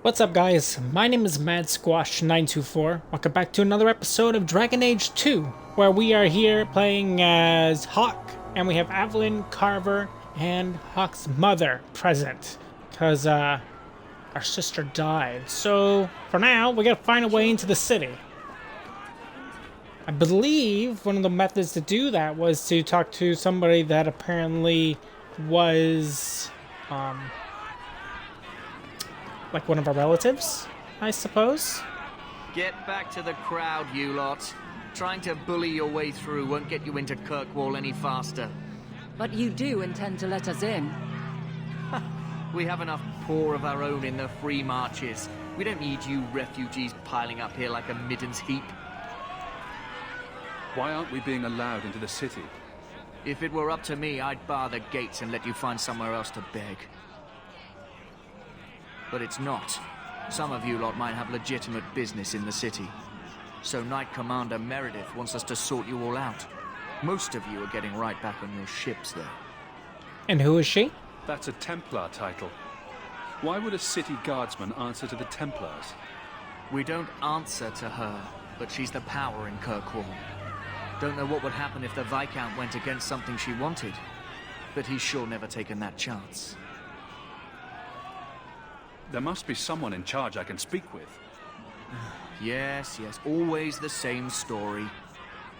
What's up, guys? My name is MadSquash924. Welcome back to another episode of Dragon Age 2, where we are here playing as Hawk, and we have Evelyn, Carver, and Hawk's mother present, because our sister died. So, for now, we gotta find a way into the city. I believe one of the methods to do that was to talk to somebody that apparently was, like one of our relatives, I suppose. Get back to the crowd, you lot. Trying to bully your way through won't get you into Kirkwall any faster. But you do intend to let us in. We have enough poor of our own in the free marches. We don't need you refugees piling up here like a middens heap. Why aren't we being allowed into the city? If it were up to me, I'd bar the gates and let you find somewhere else to beg. But it's not. Some of you lot might have legitimate business in the city. So Knight Commander Meredith wants us to sort you all out. Most of you are getting right back on your ships, though. And who is she? That's a Templar title. Why would a city guardsman answer to the Templars? We don't answer to her, but she's the power in Kirkwall. Don't know what would happen if the Viscount went against something she wanted, but he's sure never taken that chance. There must be someone in charge I can speak with. Yes, always the same story.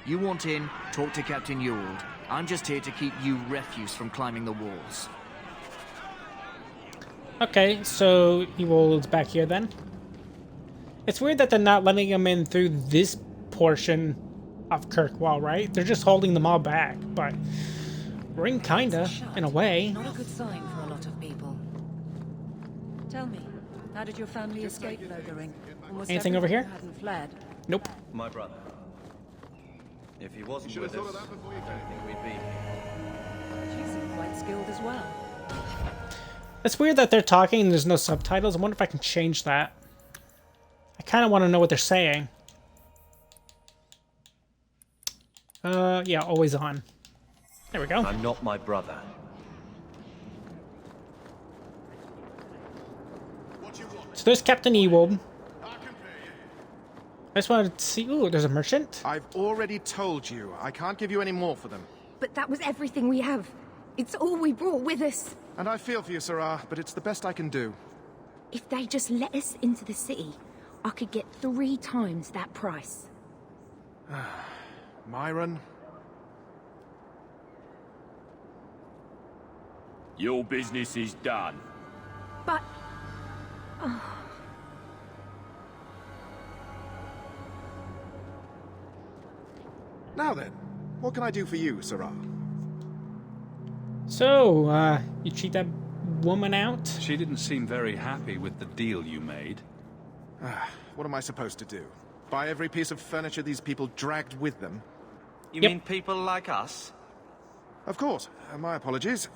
You want in, talk to Captain Ewald. I'm just here to keep you refuse from climbing the walls. Okay, so Ewald's back here then. It's weird that they're not letting him in through this portion of Kirkwall, right? They're just holding them all back, but ring kinda, in a way. Not a good sign for a lot of people. Tell me, how did your family escape Logering? Anything over here? Hadn't fled. Nope. My brother. If he wasn't with us, I don't think we'd be here. She seemed quite skilled as well. It's weird that they're talking and there's no subtitles. I wonder if I can change that. I kind of want to know what they're saying. Yeah, always on. There we go. I'm not my brother. So there's Captain Ewald. I just wanted to see... Ooh, there's a merchant. I've already told you. I can't give you any more for them. But that was everything we have. It's all we brought with us. And I feel for you, Sarah, but it's the best I can do. If they just let us into the city, I could get 3 times that price. Myron? Your business is done. But... Now then, what can I do for you, Sarah? So, you cheat that woman out? She didn't seem very happy with the deal you made. What am I supposed to do? Buy every piece of furniture these people dragged with them? You Yep. mean people like us? Of course. My apologies.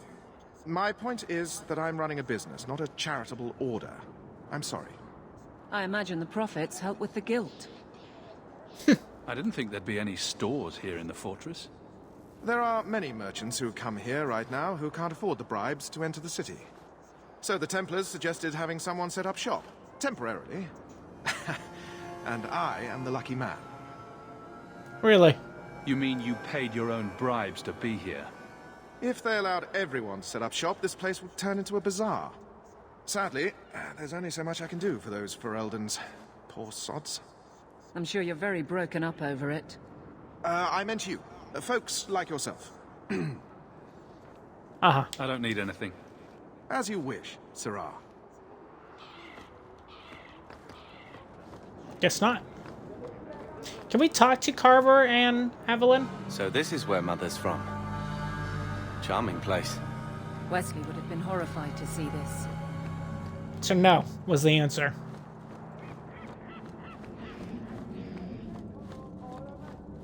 My point is that I'm running a business, not a charitable order. I'm sorry. I imagine the profits help with the guilt. I didn't think there'd be any stores here in the fortress. There are many merchants who come here right now who can't afford the bribes to enter the city. So the Templars suggested having someone set up shop, temporarily. And I am the lucky man. Really? You mean you paid your own bribes to be here? If they allowed everyone to set up shop, this place would turn into a bazaar. Sadly, there's only so much I can do for those Fereldans. Poor sods. I'm sure you're very broken up over it. I meant you. Folks like yourself. Uh-huh. I don't need anything. As you wish, Sarah. Guess not. Can we talk to Carver and Evelyn? So this is where Mother's from. Charming place. Wesley would have been horrified to see this. So no, was the answer.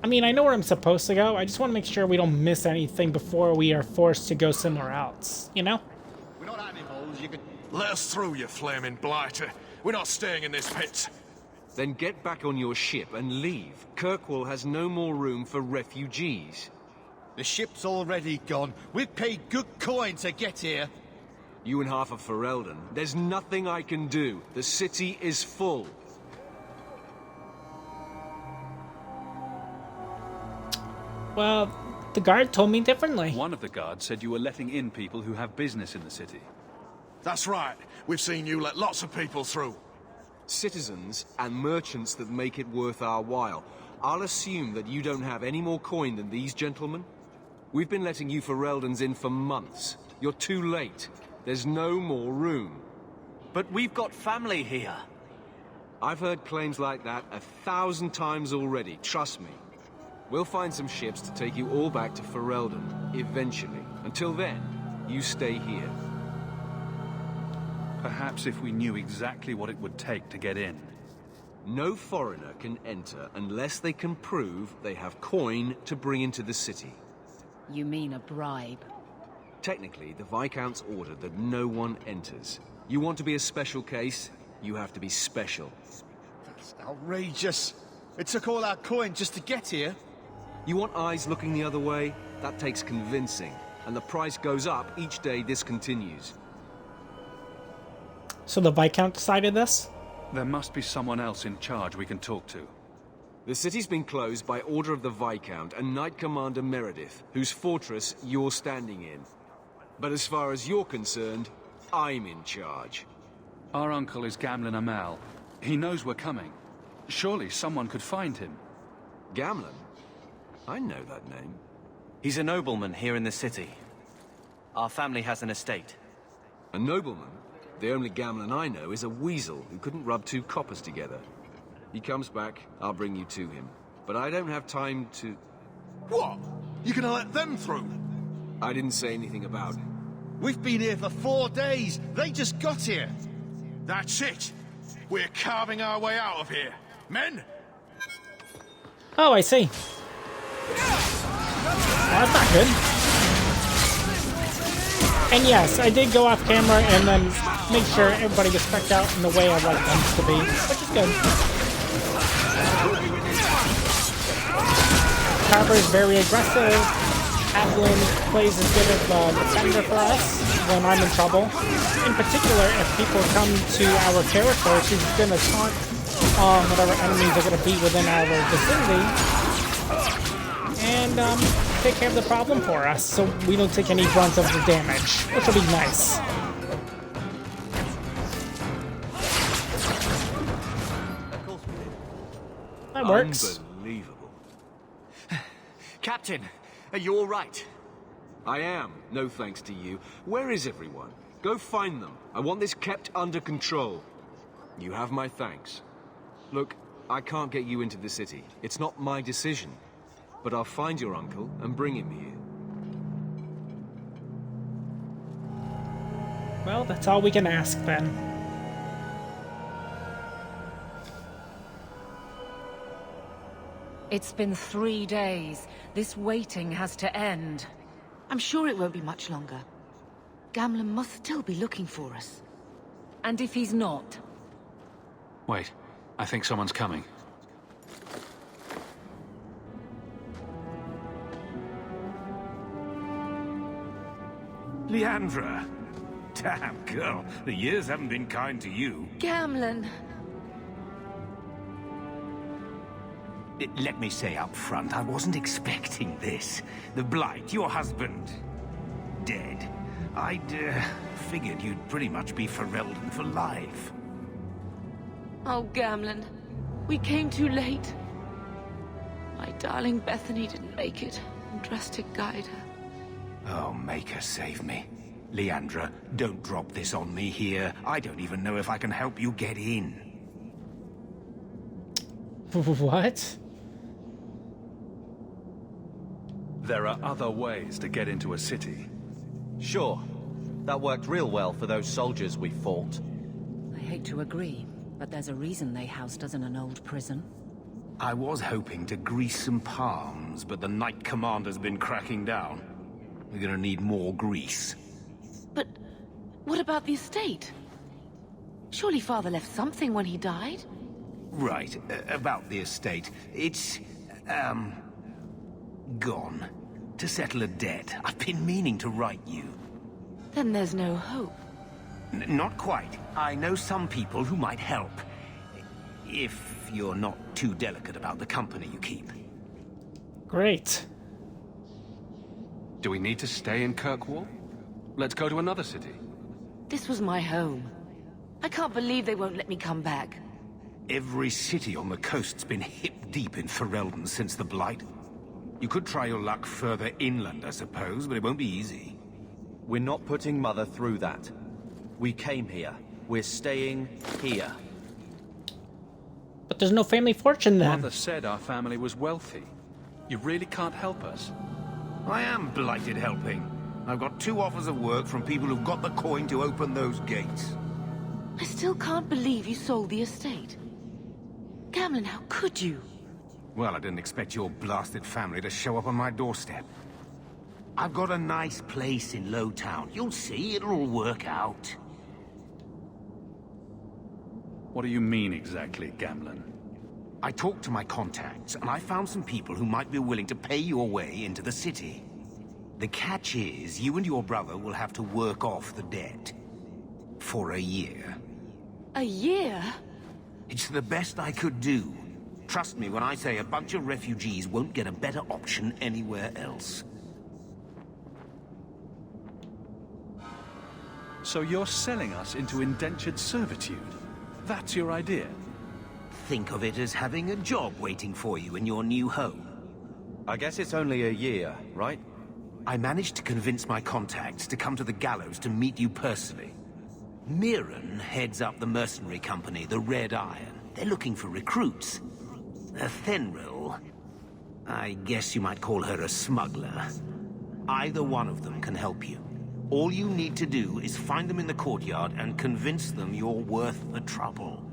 I mean, I know where I'm supposed to go. I just want to make sure we don't miss anything before we are forced to go somewhere else, you know? We're not animals, you could... Let us through, you flaming blighter. We're not staying in this pit. Then get back on your ship and leave. Kirkwall has no more room for refugees. The ship's already gone. We've paid good coin to get here. You and half of Ferelden. There's nothing I can do. The city is full. Well, the guard told me differently. One of the guards said you were letting in people who have business in the city. That's right. We've seen you let lots of people through. Citizens and merchants that make it worth our while. I'll assume that you don't have any more coin than these gentlemen. We've been letting you Fereldans in for months. You're too late. There's no more room. But we've got family here. I've heard claims like that 1,000 times already, trust me. We'll find some ships to take you all back to Ferelden, eventually. Until then, you stay here. Perhaps if we knew exactly what it would take to get in. No foreigner can enter unless they can prove they have coin to bring into the city. You mean a bribe? Technically, the Viscount's ordered that no one enters. You want to be a special case, you have to be special. That's outrageous. It took all our coin just to get here. You want eyes looking the other way? That takes convincing. And the price goes up each day this continues. So the Viscount decided this? There must be someone else in charge we can talk to. The city's been closed by order of the Viscount and Knight Commander Meredith, whose fortress you're standing in. But as far as you're concerned, I'm in charge. Our uncle is Gamlen Amal. He knows we're coming. Surely someone could find him. Gamlen? I know that name. He's a nobleman here in the city. Our family has an estate. A nobleman? The only Gamlen I know is a weasel who couldn't rub two coppers together. He comes back, I'll bring you to him. But I don't have time to... What? You gonna let them through? I didn't say anything about it. We've been here for 4 days. They just got here. That's it. We're carving our way out of here. Men? Oh, I see. Oh, that's not good. And yes, I did go off camera and then make sure everybody was specced out in the way I'd like them to be, which is good. Carver is very aggressive. Adeline plays as good of a defender for us when I'm in trouble. In particular, if people come to our territory, she's going to taunt whatever enemies are going to be within our vicinity and take care of the problem for us so we don't take any brunt of the damage, which will be nice. That works. Unbelievable. Captain, are you all right? I am, no thanks to you. Where is everyone? Go find them. I want this kept under control. You have my thanks. Look, I can't get you into the city. It's not my decision. But I'll find your uncle and bring him here. Well, that's all we can ask then. It's been 3 days. This waiting has to end. I'm sure it won't be much longer. Gamlen must still be looking for us. And if he's not? Wait, I think someone's coming. Leandra! Damn, girl, the years haven't been kind to you. Gamlen! Let me say up front, I wasn't expecting this. The Blight, your husband, dead. I'd figured you'd pretty much be Ferelden for life. Oh, Gamlen. We came too late. My darling Bethany didn't make it. I'm dressed to guide her. Oh, make her save me. Leandra, don't drop this on me here. I don't even know if I can help you get in. What? There are other ways to get into a city. Sure. That worked real well for those soldiers we fought. I hate to agree, but there's a reason they housed us in an old prison. I was hoping to grease some palms, but the Knight Commander's been cracking down. We're gonna need more grease. But what about the estate? Surely Father left something when he died? Right, about the estate. It's, gone. To settle a debt. I've been meaning to write you. Then there's no hope. Not quite. I know some people who might help. If you're not too delicate about the company you keep. Great. Do we need to stay in Kirkwall? Let's go to another city. This was my home. I can't believe they won't let me come back. Every city on the coast's been hip-deep in Ferelden since the Blight. You could try your luck further inland, I suppose, but it won't be easy. We're not putting Mother through that. We came here. We're staying here. But there's no family fortune then. Mother said our family was wealthy. You really can't help us. I am blighted helping. I've got 2 offers of work from people who've got the coin to open those gates. I still can't believe you sold the estate. Gamlin, how could you? Well, I didn't expect your blasted family to show up on my doorstep. I've got a nice place in Lowtown. You'll see, it'll all work out. What do you mean exactly, Gamlin? I talked to my contacts, and I found some people who might be willing to pay your way into the city. The catch is, you and your brother will have to work off the debt. For a year. A year? It's the best I could do. Trust me when I say a bunch of refugees won't get a better option anywhere else. So you're selling us into indentured servitude? That's your idea? Think of it as having a job waiting for you in your new home. I guess it's only a year, right? I managed to convince my contacts to come to the gallows to meet you personally. Mirren heads up the mercenary company, the Red Iron. They're looking for recruits. Fenrir, I guess you might call her a smuggler. Either one of them can help you. All you need to do is find them in the courtyard and convince them you're worth the trouble.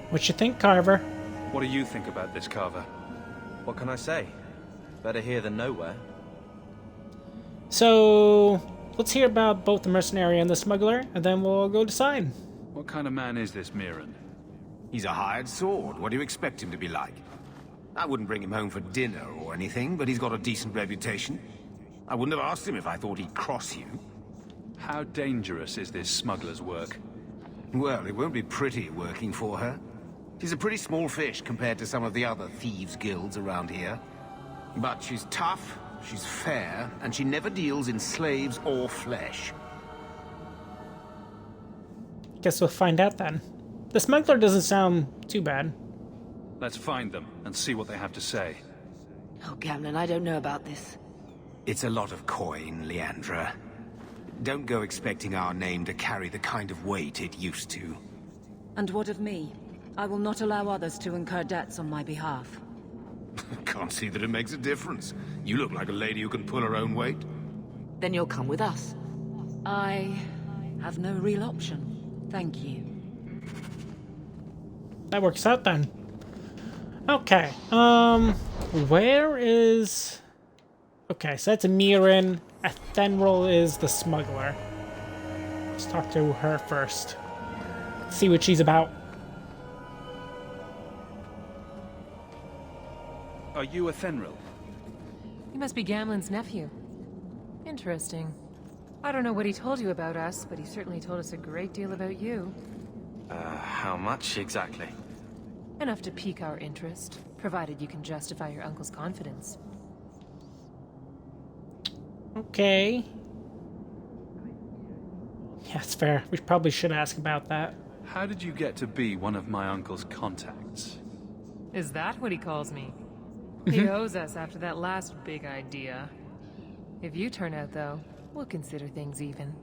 What you think, Carver? What do you think about this, Carver? What can I say? Better here than nowhere. So, let's hear about both the mercenary and the smuggler, and then we'll go decide. What kind of man is this Mirren? He's a hired sword. What do you expect him to be like? I wouldn't bring him home for dinner or anything, but he's got a decent reputation. I wouldn't have asked him if I thought he'd cross you. How dangerous is this smuggler's work? Well, it won't be pretty working for her. She's a pretty small fish compared to some of the other thieves' guilds around here. But she's tough, she's fair, and she never deals in slaves or flesh. Guess we'll find out then. The smuggler doesn't sound too bad. Let's find them and see what they have to say. Oh, Gamlin, I don't know about this. It's a lot of coin, Leandra. Don't go expecting our name to carry the kind of weight it used to. And what of me? I will not allow others to incur debts on my behalf. Can't see that it makes a difference. You look like a lady who can pull her own weight. Then you'll come with us. I have no real option. Thank you. That works out then. Okay, where is... Okay, so that's Mirren. Athenril is the smuggler. Let's talk to her first. See what she's about. Are you Athenril? You must be Gamlin's nephew. Interesting. I don't know what he told you about us, but he certainly told us a great deal about you. How much exactly? Enough to pique our interest, provided you can justify your uncle's confidence. Okay. Yeah, it's fair. We probably should ask about that. How did you get to be one of my uncle's contacts? Is that what he calls me? He owes us after that last big idea. If you turn out, though, we'll consider things even.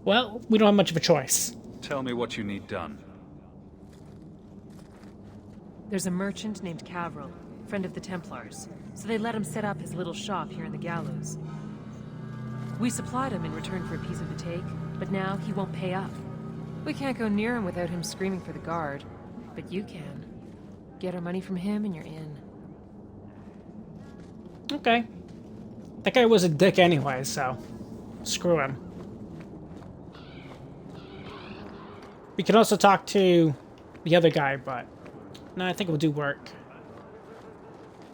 Well, we don't have much of a choice. Tell me what you need done. There's a merchant named Cavril, friend of the Templars, so they let him set up his little shop here in the gallows. We supplied him in return for a piece of the take, but now he won't pay up. We can't go near him without him screaming for the guard, but you can. Get our money from him and you're in. Okay. That guy was a dick anyway, so screw him. We can also talk to the other guy, but no, I think we'll do work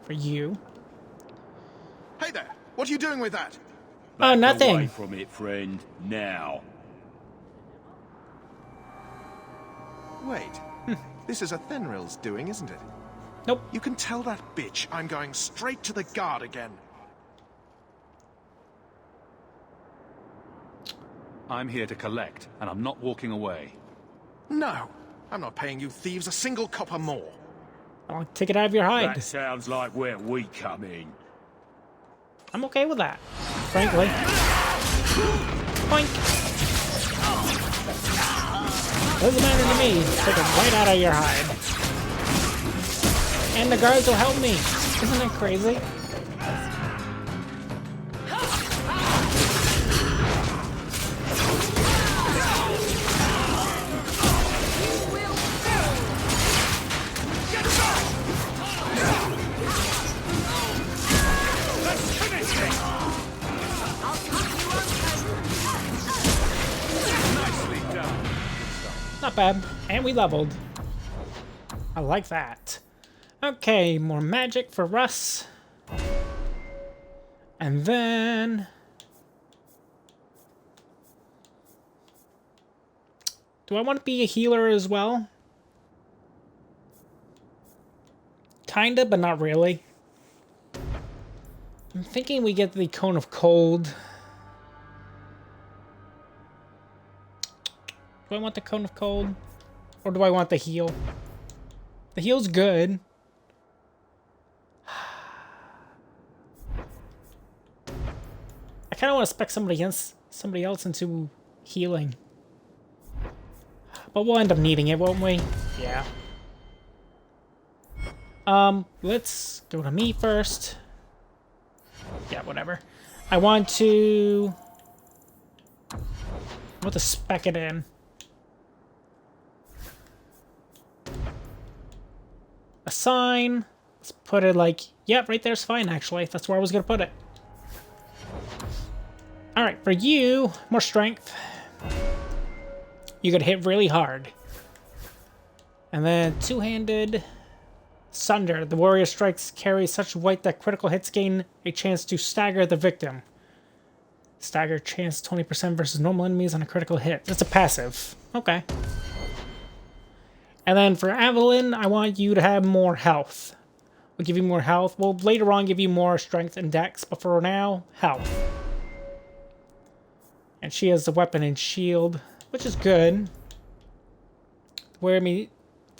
for you. Hey there! What are you doing with that? Oh, nothing. Away from it, friend. Now. Wait. This is a Thenril's doing, isn't it? Nope. You can tell that bitch I'm going straight to the guard again. I'm here to collect, and I'm not walking away. No. I'm not paying you thieves a single copper more. I'll take it out of your hide. That sounds like where we come in. I'm okay with that, frankly. Boink. Doesn't matter to me. Take it right out of your hide. And the guards will help me. Isn't that crazy? Not bad. And we leveled. I like that. Okay, more magic for Russ. And then... do I want to be a healer as well? Kinda, but not really. I'm thinking we get the Cone of Cold. Do I want the Cone of Cold? Or do I want the heal? The heal's good. I kind of want to spec somebody else into healing. But we'll end up needing it, won't we? Yeah. Let's go to me first. Yeah, whatever. I want to spec it in. Assign. Let's put it like, yeah, right there's fine, actually. That's where I was going to put it. Alright, for you, more strength. You could hit really hard. And then two-handed Sunder. The warrior strikes carry such weight that critical hits gain a chance to stagger the victim. Stagger chance 20% versus normal enemies on a critical hit. That's a passive. Okay. And then for Evelyn, I want you to have more health. We'll give you more health. We'll later on give you more strength and dex, but for now, health. And she has the weapon and shield, which is good. Where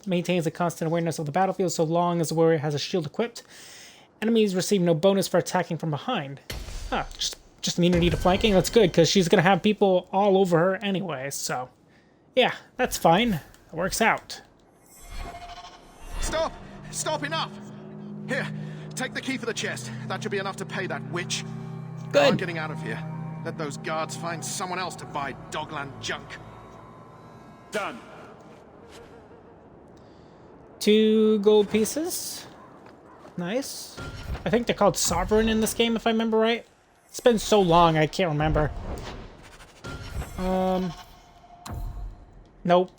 maintains a constant awareness of the battlefield so long as the warrior has a shield equipped. Enemies receive no bonus for attacking from behind. Ah, just immunity to flanking. That's good, because she's going to have people all over her anyway, so... yeah, that's fine. It works out. Stop! Stop, enough! Here, take the key for the chest. That should be enough to pay that witch. Good. I'm getting out of here. Let those guards find someone else to buy Dogland junk. Done. 2 gold pieces. Nice. I think they're called Sovereign in this game, if I remember right. It's been so long, I can't remember. Nope.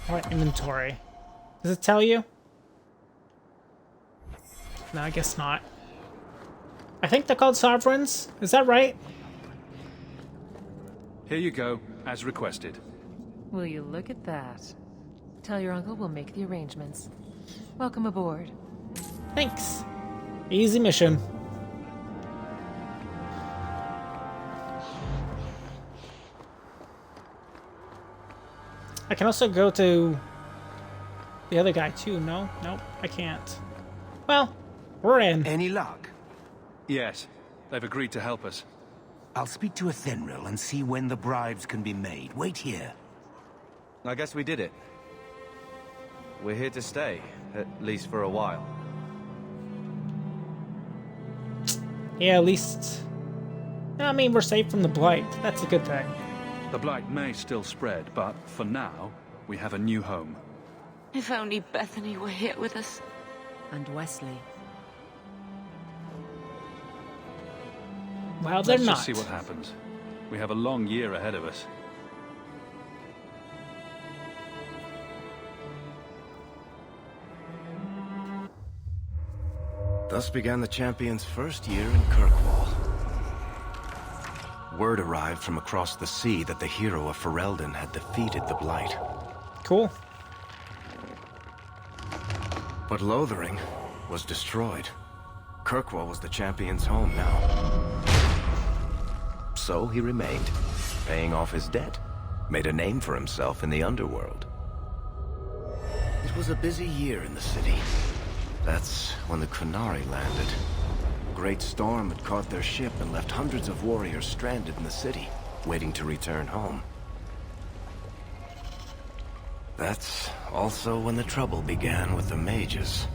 What inventory? Does it tell you? No, I guess not. I think they're called Sovereigns. Is that right? Here you go, as requested. Will you look at that? Tell your uncle we'll make the arrangements. Welcome aboard. Thanks. Easy mission. I can also go to the other guy too, no? Nope, I can't. Well, we're in. Any luck? Yes, they've agreed to help us. I'll speak to a Thenril and see when the bribes can be made. Wait here. I guess we did it. We're here to stay, at least for a while. Yeah, at least... I mean, we're safe from the Blight. That's a good thing. The Blight may still spread, but for now, we have a new home. If only Bethany were here with us. And Wesley. Well, they're Let's not. just see what happens. We have a long year ahead of us. Thus began the champion's first year in Kirkwall. Word arrived from across the sea that the hero of Ferelden had defeated the Blight. Cool. But Lothering was destroyed. Kirkwall was the champion's home now. So he remained, paying off his debt, made a name for himself in the underworld. It was a busy year in the city. That's when the Qunari landed. A great storm had caught their ship and left hundreds of warriors stranded in the city, waiting to return home. That's also when the trouble began with the mages.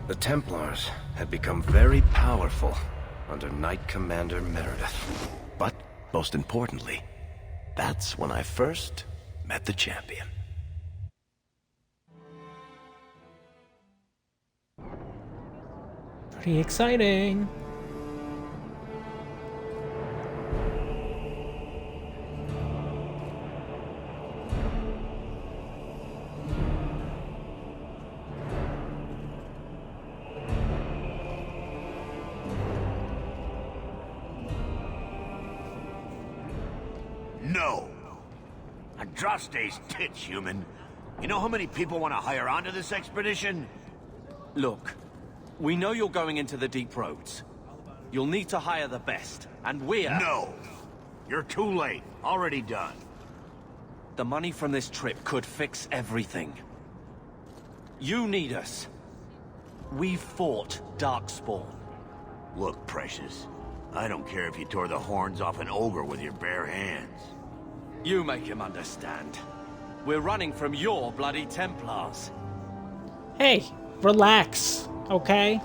The Templars had become very powerful under Knight Commander Meredith. But, most importantly, that's when I first met the champion. Pretty exciting. No. Andraste's tits, human. You know how many people want to hire onto this expedition? Look, we know you're going into the deep roads. You'll need to hire the best, and we're... No! You're too late. Already done. The money from this trip could fix everything. You need us. We fought Darkspawn. Look, Precious. I don't care if you tore the horns off an ogre with your bare hands. You make him understand. We're running from your bloody Templars. Hey, relax, okay?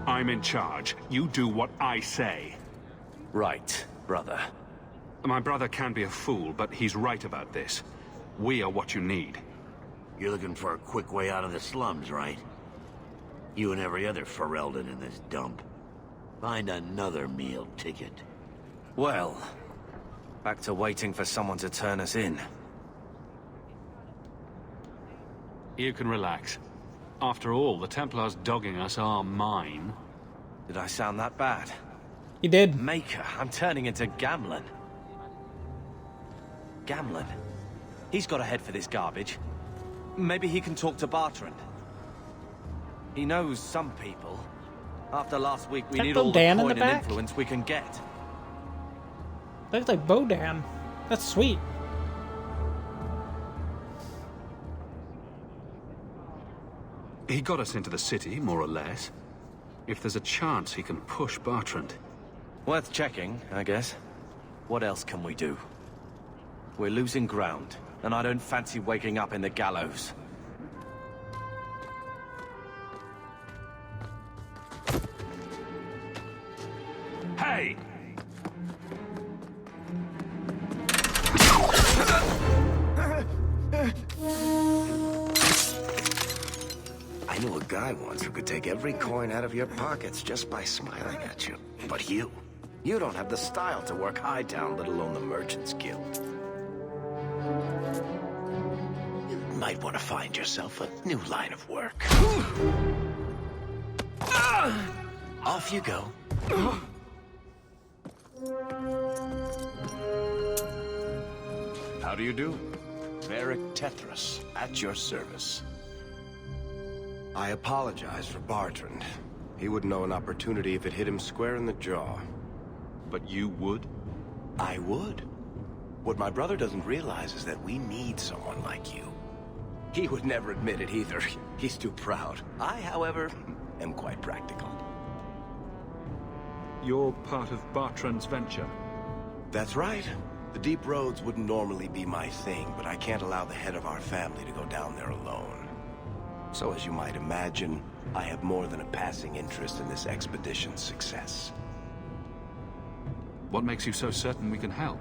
I'm in charge. You do what I say. Right, brother. My brother can be a fool, but he's right about this. We are what you need. You're looking for a quick way out of the slums, right? You and every other Ferelden in this dump. Find another meal ticket. Well, back to waiting for someone to turn us in. You can relax. After all, the Templars dogging us are mine. Did I sound that bad? You did. Maker, I'm turning into Gamlen. Gamlen? He's got a head for this garbage. Maybe he can talk to Bartrand. He knows some people. After last week, we need all the coin and influence we can get. Looks like Bodan. That's sweet. He got us into the city, more or less. If there's a chance he can push Bartrand. Worth checking, I guess. What else can we do? We're losing ground, and I don't fancy waking up in the gallows. Hey! I knew a guy once who could take every coin out of your pockets just by smiling at you. But you don't have the style to work Hightown, let alone the Merchants Guild. You might want to find yourself a new line of work. Off you go. How do you do? Varric Tethras, at your service. I apologize for Bartrand. He wouldn't know an opportunity if it hit him square in the jaw. But you would? I would. What my brother doesn't realize is that we need someone like you. He would never admit it either. He's too proud. I, however, am quite practical. You're part of Bartrand's venture? That's right. The deep roads wouldn't normally be my thing, but I can't allow the head of our family to go down there alone. So as you might imagine, I have more than a passing interest in this expedition's success. What makes you so certain we can help?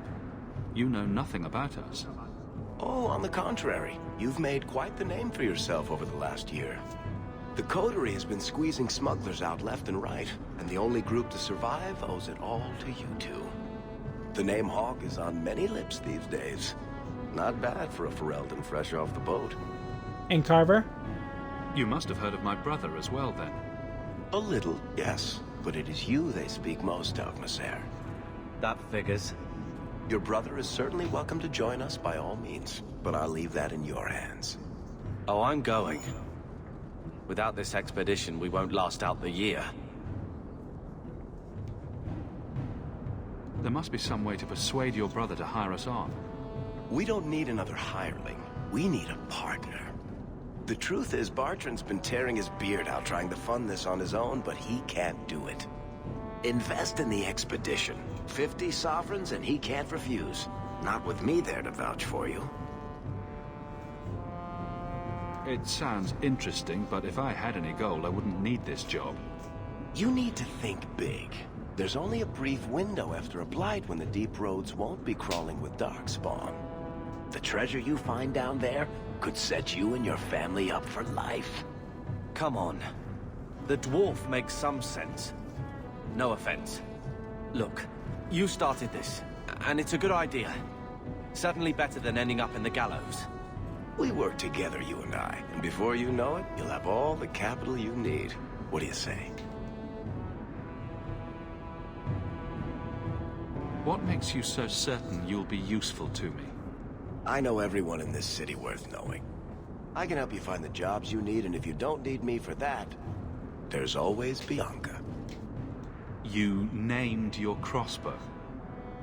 You know nothing about us. Oh, on the contrary. You've made quite the name for yourself over the last year. The Coterie has been squeezing smugglers out left and right, and the only group to survive owes it all to you two. The name Hawk is on many lips these days. Not bad for a Ferelden fresh off the boat. And Carver? You must have heard of my brother as well, then. A little, yes. But it is you they speak most of, Messer. That figures. Your brother is certainly welcome to join us by all means, but I'll leave that in your hands. Oh, I'm going. Without this expedition, we won't last out the year. There must be some way to persuade your brother to hire us on. We don't need another hireling. We need a partner. The truth is, Bartrand's been tearing his beard out trying to fund this on his own, but he can't do it. Invest in the expedition. 50 sovereigns and he can't refuse. Not with me there to vouch for you. It sounds interesting, but if I had any gold, I wouldn't need this job. You need to think big. There's only a brief window after a blight when the deep roads won't be crawling with darkspawn. The treasure you find down there could set you and your family up for life. Come on. The dwarf makes some sense. No offense. Look, you started this, and it's a good idea. Certainly better than ending up in the gallows. We work together, you and I, and before you know it, you'll have all the capital you need. What do you say? What makes you so certain you'll be useful to me? I know everyone in this city worth knowing. I can help you find the jobs you need, and if you don't need me for that, there's always Bianca. You named your crossbow.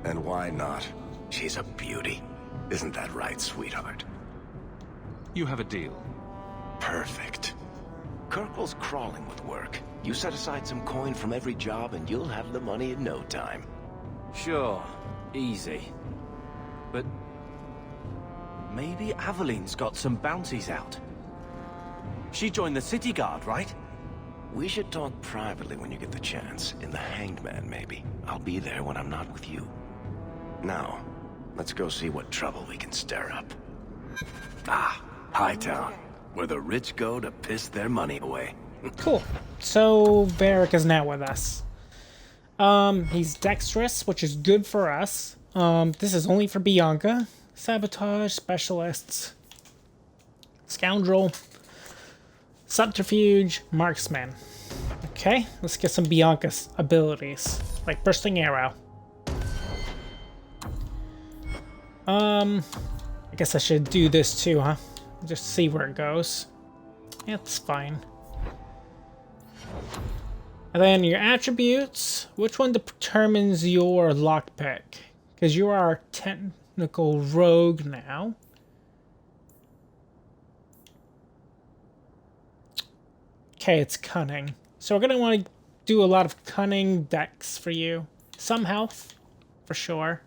And why not? She's a beauty. Isn't that right, sweetheart? You have a deal. Perfect. Kirkwall's crawling with work. You set aside some coin from every job and you'll have the money in no time. Sure, easy. But maybe Aveline's got some bounties out. She joined the city guard, right? We should talk privately when you get the chance. In the Hanged Man, maybe. I'll be there when I'm not with you. Now, let's go see what trouble we can stir up. Ah, Hightown, where the rich go to piss their money away. Cool. So, Varric is now with us. He's dexterous, which is good for us. This is only for Bianca. Sabotage, specialists, scoundrel, subterfuge, marksman. Okay, let's get some Bianca's abilities, like bursting arrow. I guess I should do this too, huh? Just see where it goes. Yeah, it's fine. And then your attributes. Which one determines your lockpick? Because you are a technical rogue now. Okay, it's cunning. So we're going to want to do a lot of cunning dex for you. Some health, for sure.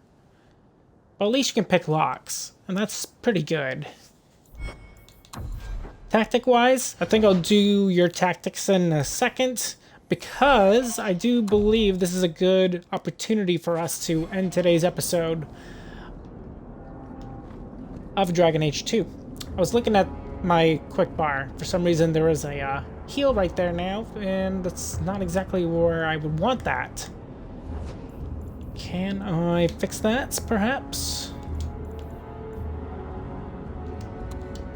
But at least you can pick locks. And that's pretty good. Tactic-wise, I think I'll do your tactics in a second, because I do believe this is a good opportunity for us to end today's episode of Dragon Age 2. I was looking at my quick bar. For some reason, there is a heal right there now, and that's not exactly where I would want that. Can I fix that, perhaps?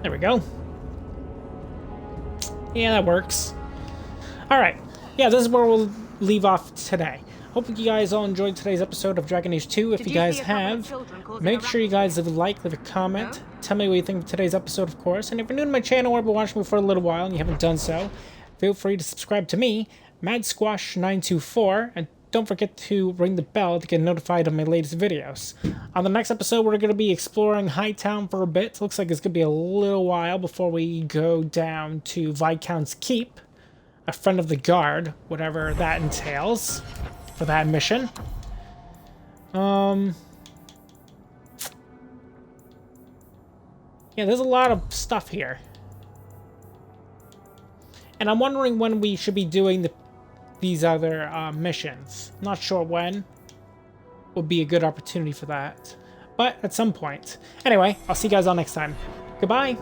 There we go. Yeah, that works. Alright. Yeah, this is where we'll leave off today. Hope you guys all enjoyed today's episode of Dragon Age 2. If you guys have, make sure you guys leave a like, leave a comment. Tell me what you think of today's episode, of course. And if you're new to my channel or been watching me for a little while and you haven't done so, feel free to subscribe to me, MadSquash924, and don't forget to ring the bell to get notified of my latest videos. On the next episode, we're going to be exploring Hightown for a bit. Looks like it's going to be a little while before we go down to Viscount's Keep, a friend of the guard, whatever that entails for that mission. Yeah, there's a lot of stuff here. And I'm wondering when we should be doing these other missions. Not sure when would be a good opportunity for that, but at some point. Anyway, I'll see you guys all next time. Goodbye!